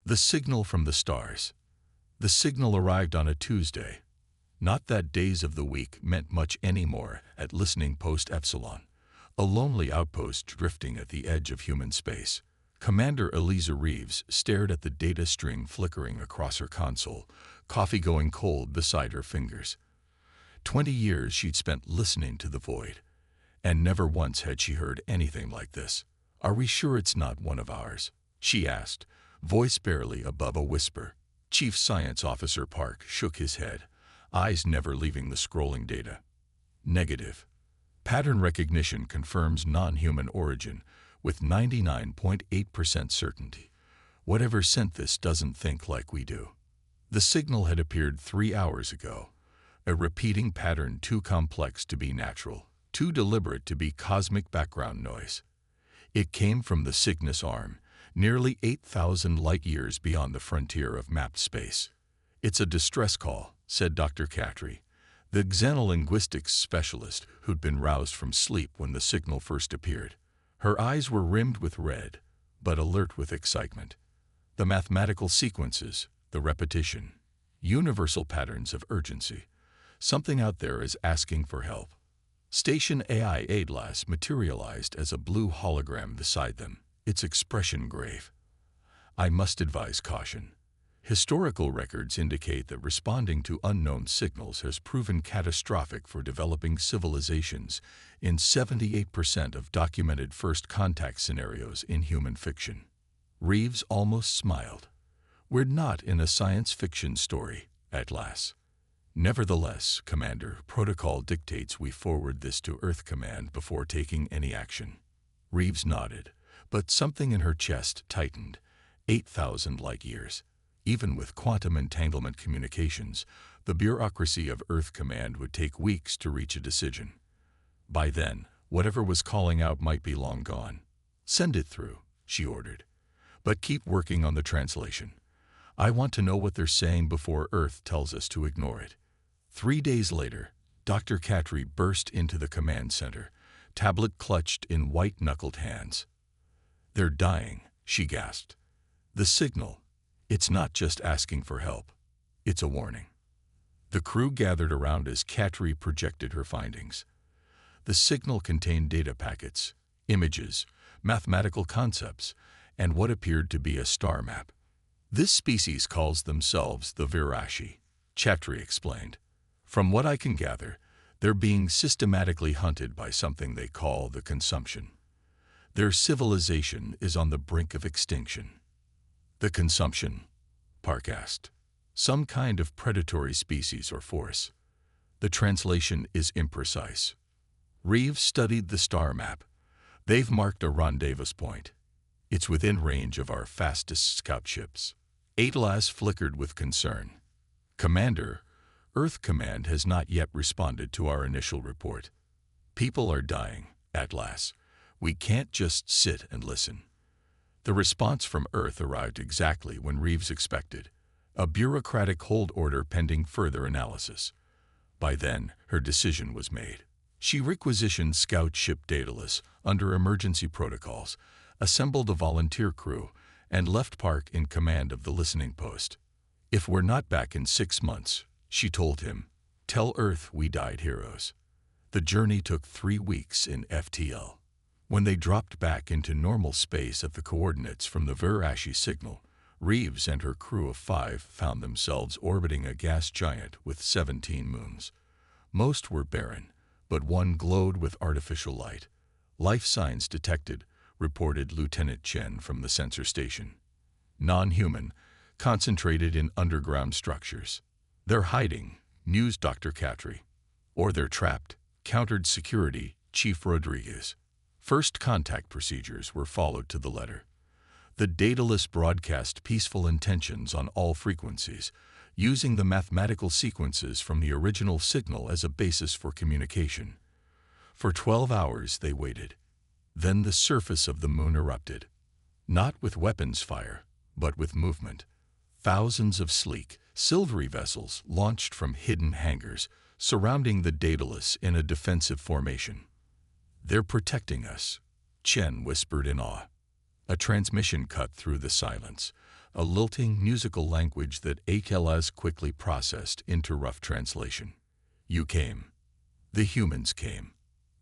The signal from the stars. The signal arrived on a Tuesday. Not that days of the week meant much anymore at Listening Post Epsilon, a lonely outpost drifting at the edge of human space. Commander Eliza Reeves stared at the data string flickering across her console, coffee going cold beside her fingers. 20 years she'd spent listening to the void, and never once had she heard anything like this. "Are we sure it's not one of ours?" she asked, voice barely above a whisper. Chief Science Officer Park shook his head, eyes never leaving the scrolling data. "Negative. Pattern recognition confirms non-human origin with 99.8% certainty. Whatever sent this doesn't think like we do." The signal had appeared 3 hours ago, a repeating pattern too complex to be natural, too deliberate to be cosmic background noise. It came from the Cygnus arm, nearly 8,000 light-years beyond the frontier of mapped space. "It's a distress call," said Dr. Catry, the xenolinguistics specialist who'd been roused from sleep when the signal first appeared. Her eyes were rimmed with red, but alert with excitement. "The mathematical sequences, the repetition, universal patterns of urgency. Something out there is asking for help." Station AI Aidlas materialized as a blue hologram beside them, its expression grave. "I must advise caution. Historical records indicate that responding to unknown signals has proven catastrophic for developing civilizations in 78% of documented first contact scenarios in human fiction." Reeves almost smiled. "We're not in a science fiction story, Atlas." "Nevertheless, Commander, protocol dictates we forward this to Earth Command before taking any action." Reeves nodded, but something in her chest tightened. 8,000 light-years. Even with quantum entanglement communications, the bureaucracy of Earth Command would take weeks to reach a decision. By then, whatever was calling out might be long gone. "Send it through," she ordered. "But keep working on the translation. I want to know what they're saying before Earth tells us to ignore it." 3 days later, Dr. Catry burst into the command center, tablet clutched in white-knuckled hands. "They're dying," she gasped. "The signal. It's not just asking for help. It's a warning." The crew gathered around as Catry projected her findings. The signal contained data packets, images, mathematical concepts, and what appeared to be a star map. "This species calls themselves the Virashi," Catry explained. "From what I can gather, they're being systematically hunted by something they call the consumption. Their civilization is on the brink of extinction." "The consumption?" Park asked. "Some kind of predatory species or force. The translation is imprecise." Reeves studied the star map. "They've marked a rendezvous point. It's within range of our fastest scout ships." Atlas flickered with concern. "Commander, Earth Command has not yet responded to our initial report. People are dying, Atlas. We can't just sit and listen." The response from Earth arrived exactly when Reeves expected, a bureaucratic hold order pending further analysis. By then, her decision was made. She requisitioned Scout Ship Daedalus under emergency protocols, assembled a volunteer crew, and left Park in command of the listening post. "If we're not back in 6 months," she told him, "tell Earth we died heroes." The journey took 3 weeks in FTL. When they dropped back into normal space at the coordinates from the Virashi signal, Reeves and her crew of 5 found themselves orbiting a gas giant with 17 moons. Most were barren, but one glowed with artificial light. "Life signs detected," reported Lieutenant Chen from the sensor station. "Non-human, concentrated in underground structures." "They're hiding," mused Dr. Catry. "Or they're trapped," countered Security Chief Rodriguez. First contact procedures were followed to the letter. The Daedalus broadcast peaceful intentions on all frequencies, using the mathematical sequences from the original signal as a basis for communication. For 12 hours they waited. Then the surface of the moon erupted. Not with weapons fire, but with movement. Thousands of sleek, silvery vessels launched from hidden hangars, surrounding the Daedalus in a defensive formation. "They're protecting us," Chen whispered in awe. A transmission cut through the silence, a lilting musical language that HLS quickly processed into rough translation. You came. The humans came.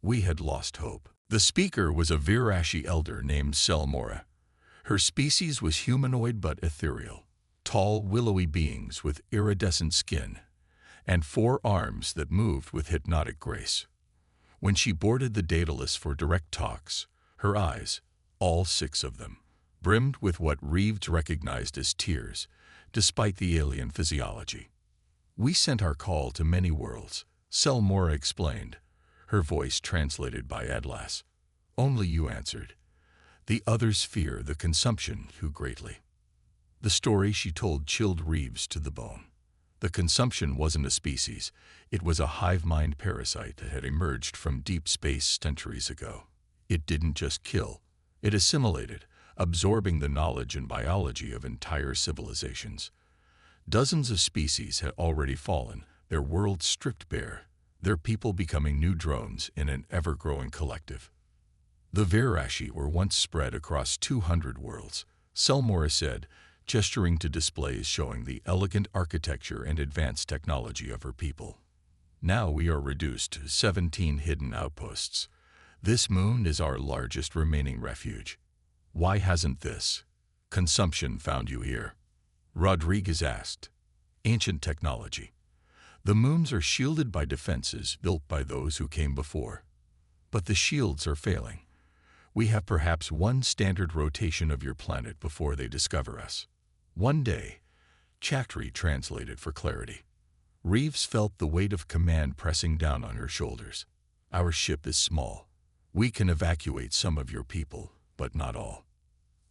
We had lost hope. The speaker was a Virashi elder named Selmora. Her species was humanoid but ethereal, tall, willowy beings with iridescent skin and 4 arms that moved with hypnotic grace. When she boarded the Daedalus for direct talks, her eyes, all 6 of them, brimmed with what Reeves recognized as tears, despite the alien physiology. We sent our call to many worlds, Selmora explained, her voice translated by Atlas. Only you answered. The others fear the consumption too greatly. The story she told chilled Reeves to the bone. The consumption wasn't a species, it was a hive-mind parasite that had emerged from deep space centuries ago. It didn't just kill, it assimilated, absorbing the knowledge and biology of entire civilizations. Dozens of species had already fallen, their worlds stripped bare, their people becoming new drones in an ever-growing collective. The Virashi were once spread across 200 worlds, Selmora said, gesturing to displays showing the elegant architecture and advanced technology of her people. Now we are reduced to 17 hidden outposts. This moon is our largest remaining refuge. Why hasn't this consumption found you here? Rodriguez asked. Ancient technology. The moons are shielded by defenses built by those who came before. But the shields are failing. We have perhaps one standard rotation of your planet before they discover us. One day, Chaktri translated for clarity. Reeves felt the weight of command pressing down on her shoulders. Our ship is small. We can evacuate some of your people, but not all.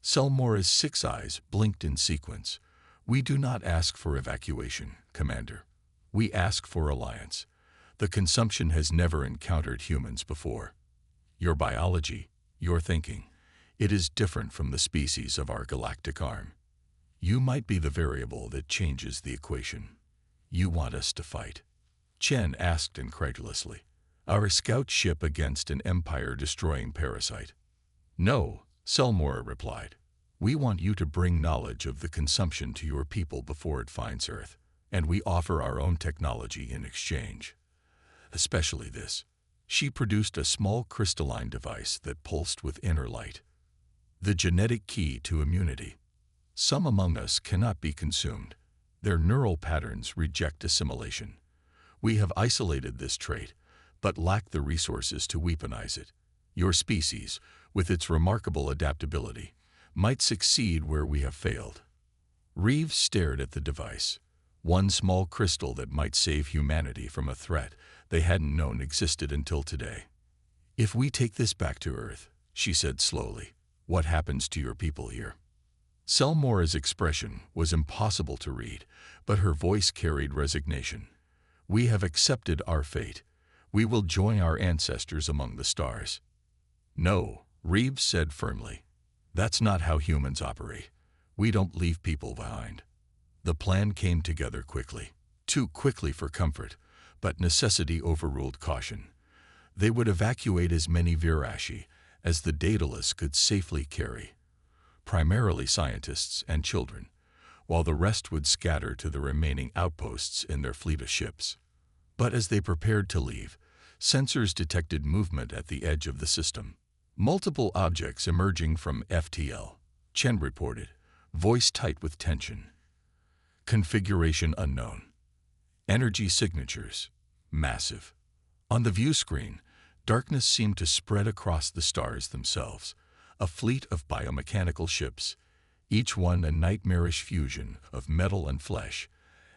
Selmora's 6 eyes blinked in sequence. We do not ask for evacuation, Commander. We ask for alliance. The consumption has never encountered humans before. Your biology, your thinking, it is different from the species of our galactic arm. You might be the variable that changes the equation. You want us to fight? Chen asked incredulously. Our scout ship against an empire-destroying parasite. No, Selmora replied. We want you to bring knowledge of the consumption to your people before it finds Earth, and we offer our own technology in exchange. Especially this. She produced a small crystalline device that pulsed with inner light. The genetic key to immunity. Some among us cannot be consumed. Their neural patterns reject assimilation. We have isolated this trait, but lack the resources to weaponize it. Your species, with its remarkable adaptability, might succeed where we have failed. Reeves stared at the device, one small crystal that might save humanity from a threat they hadn't known existed until today. If we take this back to Earth, she said slowly, what happens to your people here? Selmora's expression was impossible to read, but her voice carried resignation. We have accepted our fate. We will join our ancestors among the stars. No, Reeves said firmly. That's not how humans operate. We don't leave people behind. The plan came together quickly, too quickly for comfort, but necessity overruled caution. They would evacuate as many Virashi as the Daedalus could safely carry, primarily scientists and children, while the rest would scatter to the remaining outposts in their fleet of ships. But as they prepared to leave, sensors detected movement at the edge of the system. Multiple objects emerging from FTL, Chen reported, voice tight with tension. Configuration unknown. Energy signatures, massive. On the view screen, darkness seemed to spread across the stars themselves, a fleet of biomechanical ships, each one a nightmarish fusion of metal and flesh,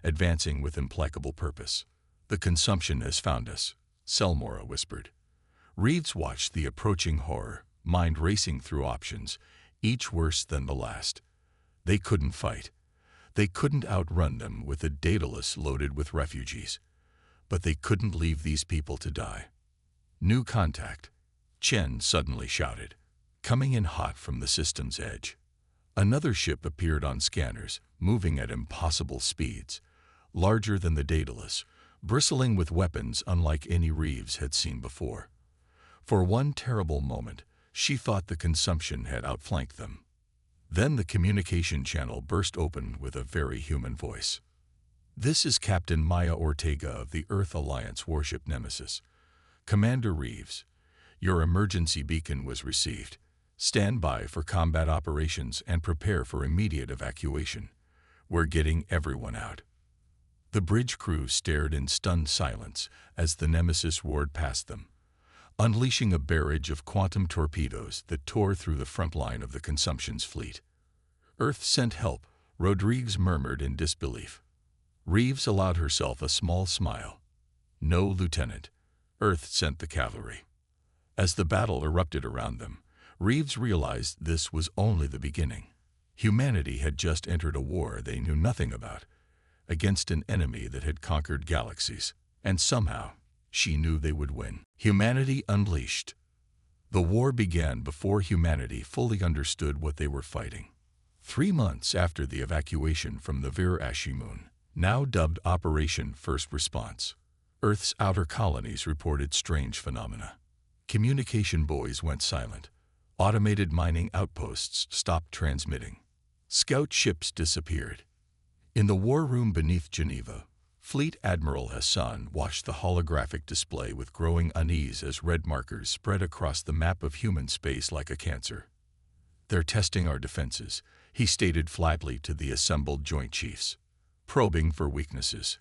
advancing with implacable purpose. The consumption has found us, Selmora whispered. Reeves watched the approaching horror, mind racing through options, each worse than the last. They couldn't fight. They couldn't outrun them with a Daedalus loaded with refugees. But they couldn't leave these people to die. New contact, Chen suddenly shouted, coming in hot from the system's edge. Another ship appeared on scanners, moving at impossible speeds, larger than the Daedalus, bristling with weapons unlike any Reeves had seen before. For one terrible moment, she thought the consumption had outflanked them. Then the communication channel burst open with a very human voice. "This is Captain Maya Ortega of the Earth Alliance warship Nemesis. Commander Reeves, your emergency beacon was received. Stand by for combat operations and prepare for immediate evacuation. We're getting everyone out." The bridge crew stared in stunned silence as the Nemesis roared past them, unleashing a barrage of quantum torpedoes that tore through the front line of the Consumption's fleet. "Earth sent help," Rodriguez murmured in disbelief. Reeves allowed herself a small smile. "No, Lieutenant. Earth sent the cavalry." As the battle erupted around them, Reeves realized this was only the beginning. Humanity had just entered a war they knew nothing about, against an enemy that had conquered galaxies, and somehow she knew they would win. Humanity unleashed. The war began before humanity fully understood what they were fighting. 3 months after the evacuation from the Vir-Ashi moon, now dubbed Operation First Response, Earth's outer colonies reported strange phenomena. Communication buoys went silent. Automated mining outposts stopped transmitting. Scout ships disappeared. In the war room beneath Geneva, Fleet Admiral Hassan watched the holographic display with growing unease as red markers spread across the map of human space like a cancer. "They're testing our defenses," he stated flatly to the assembled Joint Chiefs, probing for weaknesses.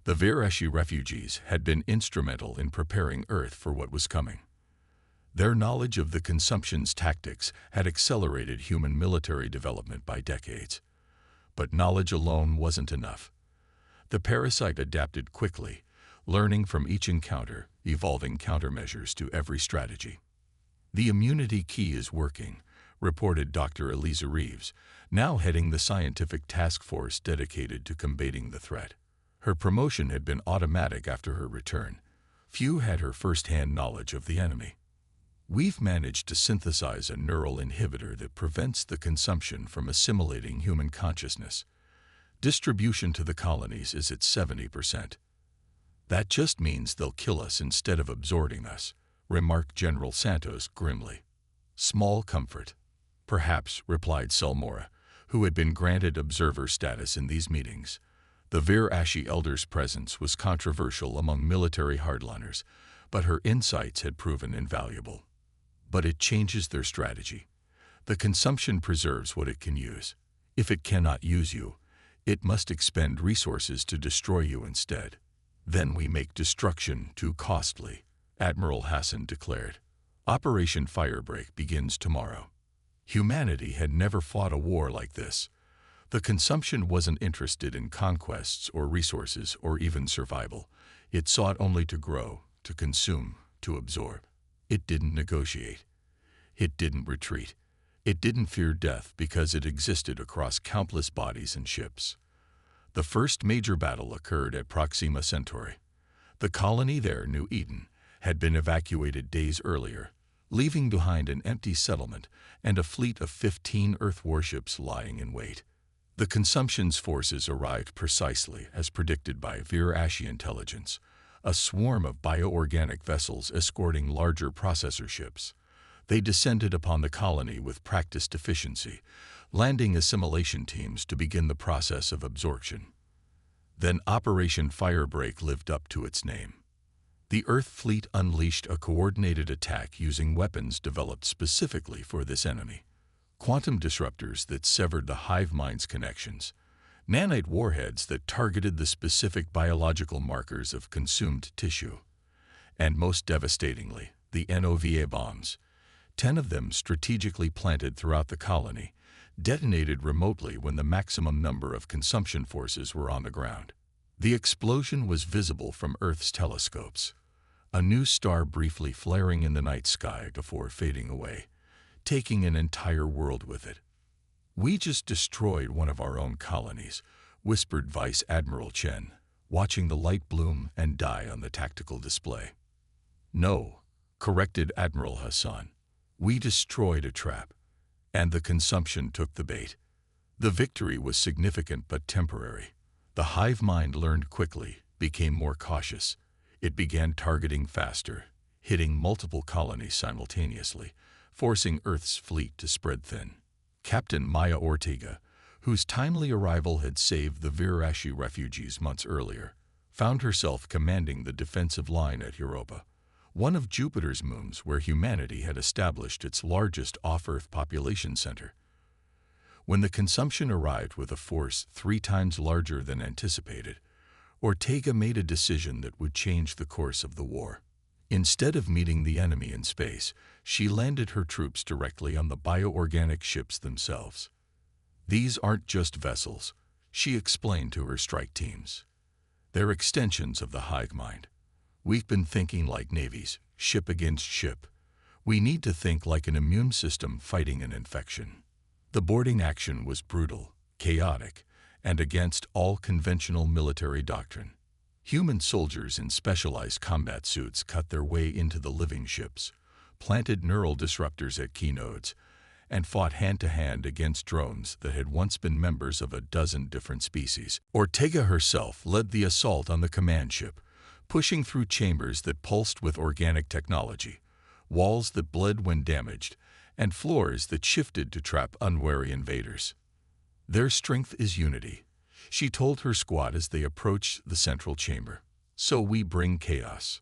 The Vir-Ashi refugees had been instrumental in preparing Earth for what was coming. Their knowledge of the Consumption's tactics had accelerated human military development by decades. But knowledge alone wasn't enough. The parasite adapted quickly, learning from each encounter, evolving countermeasures to every strategy. "The immunity key is working," reported Dr. Eliza Reeves, now heading the scientific task force dedicated to combating the threat. Her promotion had been automatic after her return. Few had her first-hand knowledge of the enemy. "We've managed to synthesize a neural inhibitor that prevents the Consumption from assimilating human consciousness. Distribution to the colonies is at 70%. That just means they'll kill us instead of absorbing us," remarked General Santos grimly. "Small comfort." "Perhaps," replied Selmora, who had been granted observer status in these meetings. The Vir-Ashi elder's presence was controversial among military hardliners, but her insights had proven invaluable. "But it changes their strategy. The Consumption preserves what it can use. If it cannot use you, it must expend resources to destroy you instead. Then we make destruction too costly," Admiral Hassan declared. "Operation Firebreak begins tomorrow." Humanity had never fought a war like this. The Consumption wasn't interested in conquests or resources or even survival. It sought only to grow, to consume, to absorb. It didn't negotiate. It didn't retreat. It didn't fear death because it existed across countless bodies and ships. The first major battle occurred at Proxima Centauri. The colony there, New Eden, had been evacuated days earlier, leaving behind an empty settlement and a fleet of 15 Earth warships lying in wait. The Consumption's forces arrived precisely as predicted by Vir-Ashi intelligence, a swarm of bioorganic vessels escorting larger processor ships. They descended upon the colony with practiced efficiency, landing assimilation teams to begin the process of absorption. Then Operation Firebreak lived up to its name. The Earth fleet unleashed a coordinated attack using weapons developed specifically for this enemy. Quantum disruptors that severed the hive mind's connections, nanite warheads that targeted the specific biological markers of consumed tissue, and most devastatingly, the NOVA bombs, 10 of them strategically planted throughout the colony, detonated remotely when the maximum number of Consumption forces were on the ground. The explosion was visible from Earth's telescopes, a new star briefly flaring in the night sky before fading away, taking an entire world with it. "We just destroyed one of our own colonies," whispered Vice Admiral Chen, watching the light bloom and die on the tactical display. "No," corrected Admiral Hassan. "We destroyed a trap, and the Consumption took the bait." The victory was significant but temporary. The hive mind learned quickly, became more cautious. It began targeting faster, hitting multiple colonies simultaneously, forcing Earth's fleet to spread thin. Captain Maya Ortega, whose timely arrival had saved the Virashi refugees months earlier, found herself commanding the defensive line at Europa, one of Jupiter's moons where humanity had established its largest off-Earth population center. When the consumption arrived with a force 3 times larger than anticipated, Ortega made a decision that would change the course of the war. Instead of meeting the enemy in space, she landed her troops directly on the bioorganic ships themselves. These aren't just vessels, she explained to her strike teams. They're extensions of the hive mind. We've been thinking like navies, ship against ship. We need to think like an immune system fighting an infection. The boarding action was brutal, chaotic, and against all conventional military doctrine. Human soldiers in specialized combat suits cut their way into the living ships, planted neural disruptors at key nodes, and fought hand-to-hand against drones that had once been members of a dozen different species. Ortega herself led the assault on the command ship, pushing through chambers that pulsed with organic technology, walls that bled when damaged, and floors that shifted to trap unwary invaders. Their strength is unity, she told her squad as they approached the central chamber. So we bring chaos.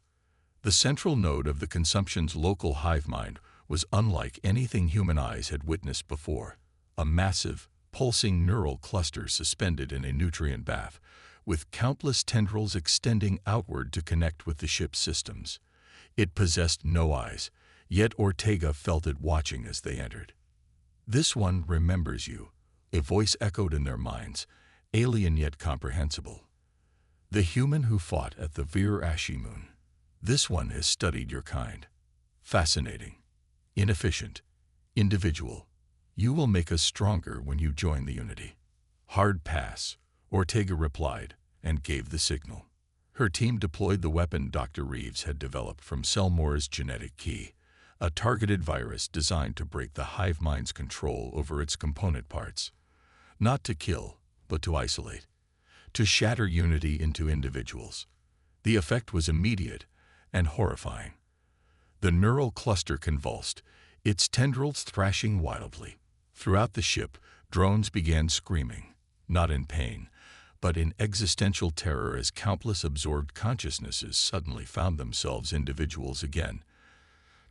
The central node of the consumption's local hive mind was unlike anything human eyes had witnessed before, a massive, pulsing neural cluster suspended in a nutrient bath, with countless tendrils extending outward to connect with the ship's systems. It possessed no eyes, yet Ortega felt it watching as they entered. "This one remembers you," a voice echoed in their minds, alien yet comprehensible. "The human who fought at the Virashi moon. This one has studied your kind. Fascinating. Inefficient. Individual. You will make us stronger when you join the unity." "Hard pass," Ortega replied, and gave the signal. Her team deployed the weapon Dr. Reeves had developed from Selmora's genetic key, a targeted virus designed to break the hive mind's control over its component parts. Not to kill, but to isolate. To shatter unity into individuals. The effect was immediate and horrifying. The neural cluster convulsed, its tendrils thrashing wildly. Throughout the ship, drones began screaming, not in pain, but in existential terror as countless absorbed consciousnesses suddenly found themselves individuals again,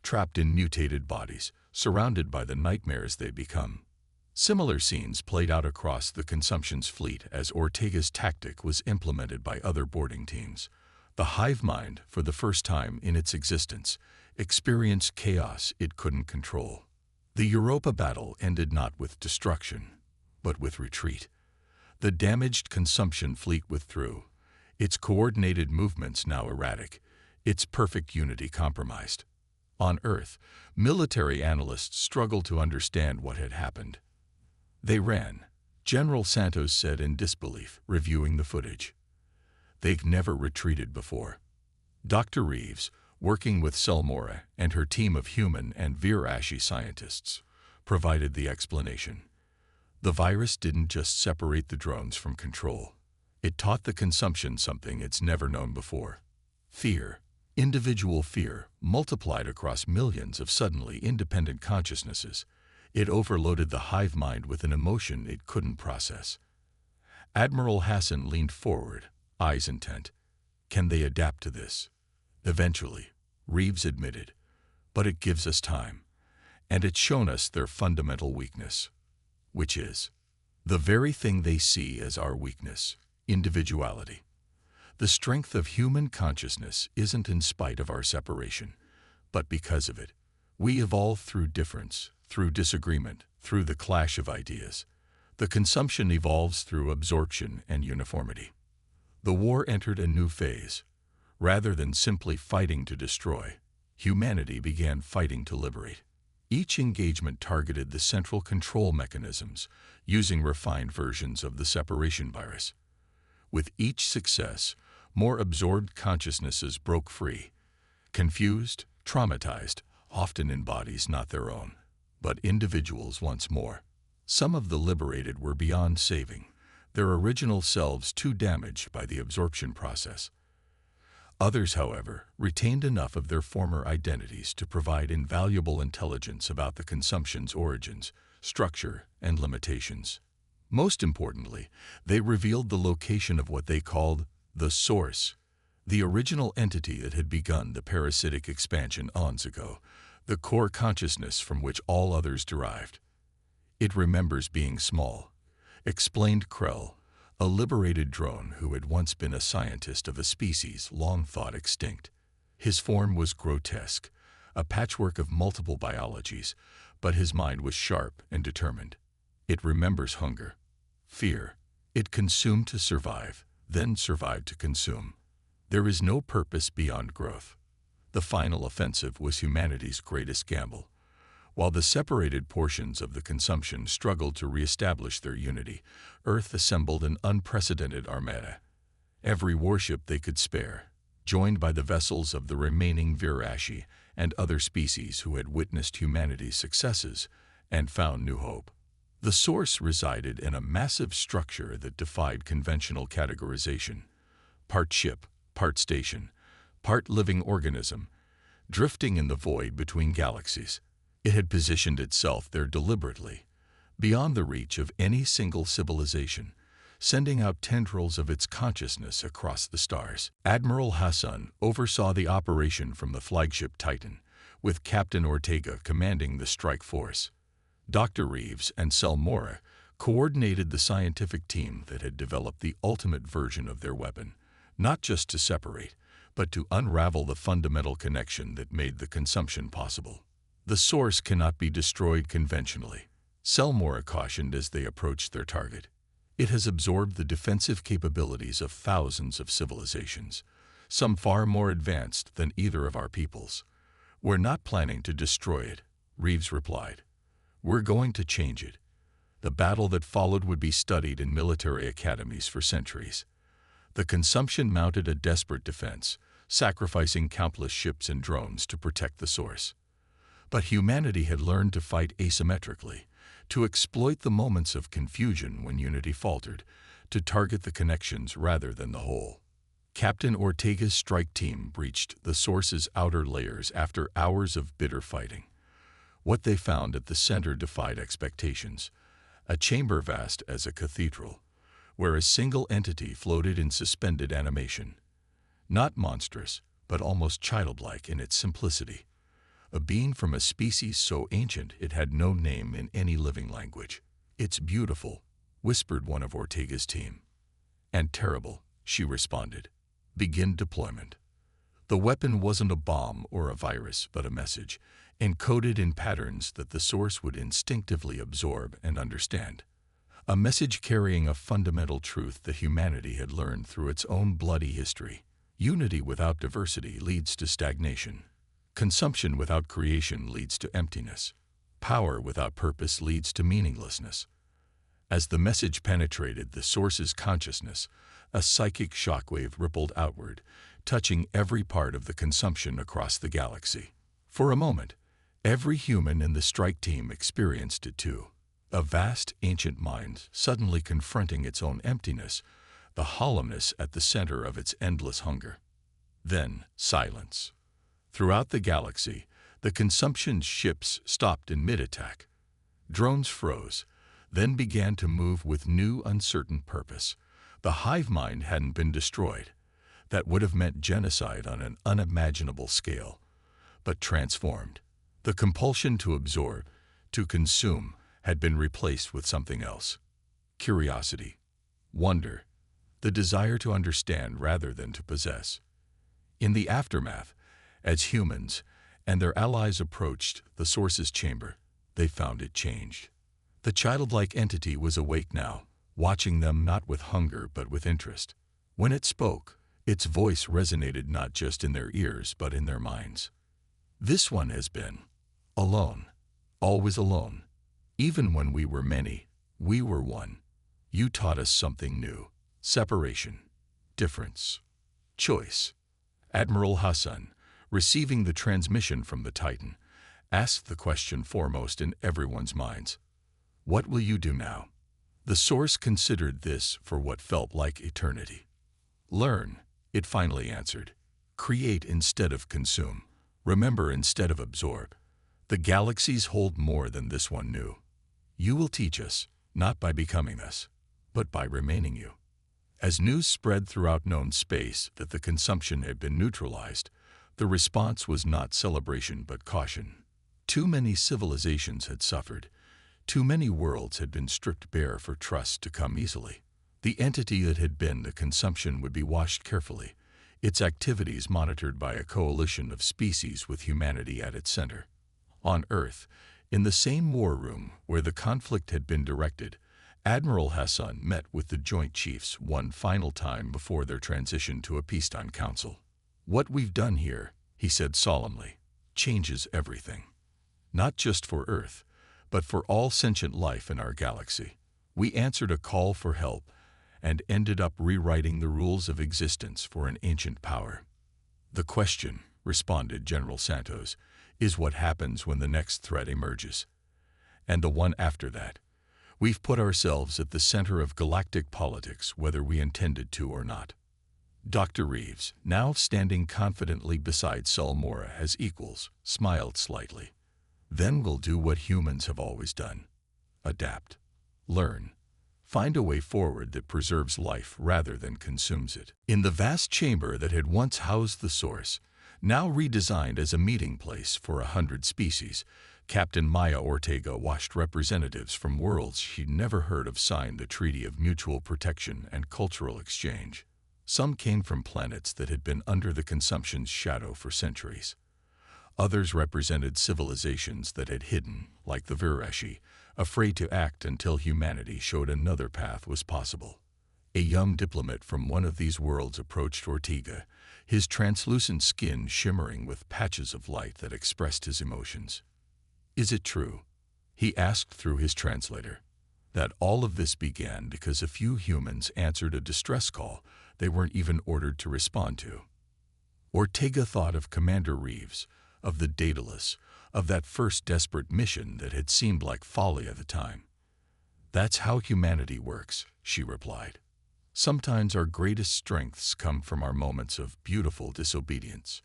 trapped in mutated bodies, surrounded by the nightmares they become. Similar scenes played out across the consumption's fleet as Ortega's tactic was implemented by other boarding teams. The hive mind, for the first time in its existence, experienced chaos it couldn't control. The Europa battle ended not with destruction, but with retreat. The damaged consumption fleet withdrew, its coordinated movements now erratic, its perfect unity compromised. On Earth, military analysts struggled to understand what had happened. "They ran," General Santos said in disbelief, reviewing the footage. "They've never retreated before." Dr. Reeves, working with Selmora and her team of human and Virashi scientists, provided the explanation. The virus didn't just separate the drones from control. It taught the consumption something it's never known before. Fear, individual fear, multiplied across millions of suddenly independent consciousnesses. It overloaded the hive mind with an emotion it couldn't process. Admiral Hassan leaned forward, eyes intent. "Can they adapt to this?" "Eventually," Reeves admitted, "but it gives us time. And it's shown us their fundamental weakness." Which is the very thing they see as our weakness: individuality. The strength of human consciousness isn't in spite of our separation, but because of it. We evolve through difference, through disagreement, through the clash of ideas. The consumption evolves through absorption and uniformity. The war entered a new phase. Rather than simply fighting to destroy, humanity began fighting to liberate. Each engagement targeted the central control mechanisms, using refined versions of the separation virus. With each success, more absorbed consciousnesses broke free, confused, traumatized, often in bodies not their own, but individuals once more. Some of the liberated were beyond saving, their original selves too damaged by the absorption process. Others, however, retained enough of their former identities to provide invaluable intelligence about the consumption's origins, structure, and limitations. Most importantly, they revealed the location of what they called the Source, the original entity that had begun the parasitic expansion eons ago, the core consciousness from which all others derived. It remembers being small, explained Krell, a liberated drone who had once been a scientist of a species long thought extinct. His form was grotesque, a patchwork of multiple biologies, but his mind was sharp and determined. It remembers hunger, fear. It consumed to survive, then survived to consume. There is no purpose beyond growth. The final offensive was humanity's greatest gamble. While the separated portions of the consumption struggled to reestablish their unity, Earth assembled an unprecedented armada. Every warship they could spare, joined by the vessels of the remaining Virashi and other species who had witnessed humanity's successes and found new hope. The Source resided in a massive structure that defied conventional categorization. Part ship, part station, part living organism, drifting in the void between galaxies. It had positioned itself there deliberately, beyond the reach of any single civilization, sending out tendrils of its consciousness across the stars. Admiral Hassan oversaw the operation from the flagship Titan, with Captain Ortega commanding the strike force. Dr. Reeves and Selmora coordinated the scientific team that had developed the ultimate version of their weapon, not just to separate, but to unravel the fundamental connection that made the consumption possible. The Source cannot be destroyed conventionally, Selmora cautioned as they approached their target. It has absorbed the defensive capabilities of thousands of civilizations, some far more advanced than either of our peoples. We're not planning to destroy it, Reeves replied. We're going to change it. The battle that followed would be studied in military academies for centuries. The consumption mounted a desperate defense, sacrificing countless ships and drones to protect the Source. But humanity had learned to fight asymmetrically, to exploit the moments of confusion when unity faltered, to target the connections rather than the whole. Captain Ortega's strike team breached the Source's outer layers after hours of bitter fighting. What they found at the center defied expectations, a chamber vast as a cathedral, where a single entity floated in suspended animation. Not monstrous, but almost childlike in its simplicity. A being from a species so ancient it had no name in any living language. It's beautiful, whispered one of Ortega's team. And terrible, she responded. Begin deployment. The weapon wasn't a bomb or a virus, but a message, encoded in patterns that the Source would instinctively absorb and understand. A message carrying a fundamental truth that humanity had learned through its own bloody history. Unity without diversity leads to stagnation. Consumption without creation leads to emptiness. Power without purpose leads to meaninglessness. As the message penetrated the Source's consciousness, a psychic shockwave rippled outward, touching every part of the consumption across the galaxy. For a moment, every human in the strike team experienced it too. A vast, ancient mind suddenly confronting its own emptiness, the hollowness at the center of its endless hunger. Then, silence. Throughout the galaxy, the consumption ships stopped in mid-attack. Drones froze, then began to move with new, uncertain purpose. The hive mind hadn't been destroyed. That would have meant genocide on an unimaginable scale, but transformed. The compulsion to absorb, to consume, had been replaced with something else. Curiosity, wonder, the desire to understand rather than to possess. In the aftermath, as humans and their allies approached the Source's chamber, they found it changed. The childlike entity was awake now, watching them not with hunger but with interest. When it spoke, its voice resonated not just in their ears but in their minds. This one has been alone, always alone. Even when we were many, we were one. You taught us something new. Separation, difference, choice. Admiral Hassan, receiving the transmission from the Titan, asked the question foremost in everyone's minds. What will you do now? The Source considered this for what felt like eternity. Learn, it finally answered. Create instead of consume. Remember instead of absorb. The galaxies hold more than this one knew. You will teach us, not by becoming us, but by remaining you. As news spread throughout known space that the consumption had been neutralized, the response was not celebration but caution. Too many civilizations had suffered. Too many worlds had been stripped bare for trust to come easily. The entity that had been the consumption would be watched carefully, its activities monitored by a coalition of species with humanity at its center. On Earth, in the same war room where the conflict had been directed, Admiral Hassan met with the Joint Chiefs one final time before their transition to a peacetime council. "What we've done here," he said solemnly, "changes everything. Not just for Earth, but for all sentient life in our galaxy. We answered a call for help and ended up rewriting the rules of existence for an ancient power." "The question," responded General Santos, "is what happens when the next threat emerges. And the one after that. We've put ourselves at the center of galactic politics whether we intended to or not." Dr. Reeves, now standing confidently beside Sulmora as equals, smiled slightly. "Then we'll do what humans have always done. Adapt. Learn. Find a way forward that preserves life rather than consumes it." In the vast chamber that had once housed the Source, now redesigned as a meeting place for 100 species, Captain Maya Ortega watched representatives from worlds she'd never heard of sign the Treaty of Mutual Protection and Cultural Exchange. Some came from planets that had been under the consumption's shadow for centuries. Others represented civilizations that had hidden, like the Virashi, afraid to act until humanity showed another path was possible. A young diplomat from one of these worlds approached Ortega, his translucent skin shimmering with patches of light that expressed his emotions. "Is it true," he asked through his translator, "that all of this began because a few humans answered a distress call they weren't even ordered to respond to?" Ortega thought of Commander Reeves, of the Daedalus, of that first desperate mission that had seemed like folly at the time. "That's how humanity works," she replied. "Sometimes our greatest strengths come from our moments of beautiful disobedience."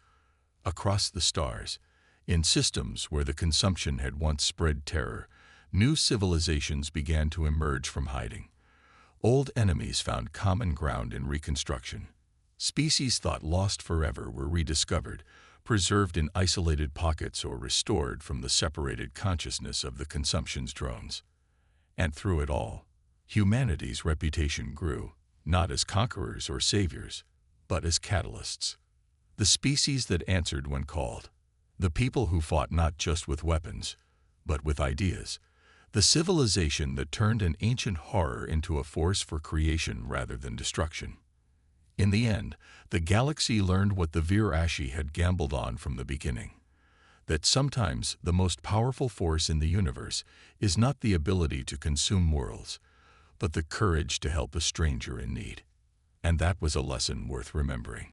Across the stars, in systems where the consumption had once spread terror, new civilizations began to emerge from hiding. Old enemies found common ground in reconstruction. Species thought lost forever were rediscovered, preserved in isolated pockets or restored from the separated consciousness of the consumption's drones. And through it all, humanity's reputation grew, not as conquerors or saviors, but as catalysts. The species that answered when called. The people who fought not just with weapons, but with ideas. The civilization that turned an ancient horror into a force for creation rather than destruction. In the end, the galaxy learned what the Virashi had gambled on from the beginning. That sometimes the most powerful force in the universe is not the ability to consume worlds, but the courage to help a stranger in need. And that was a lesson worth remembering.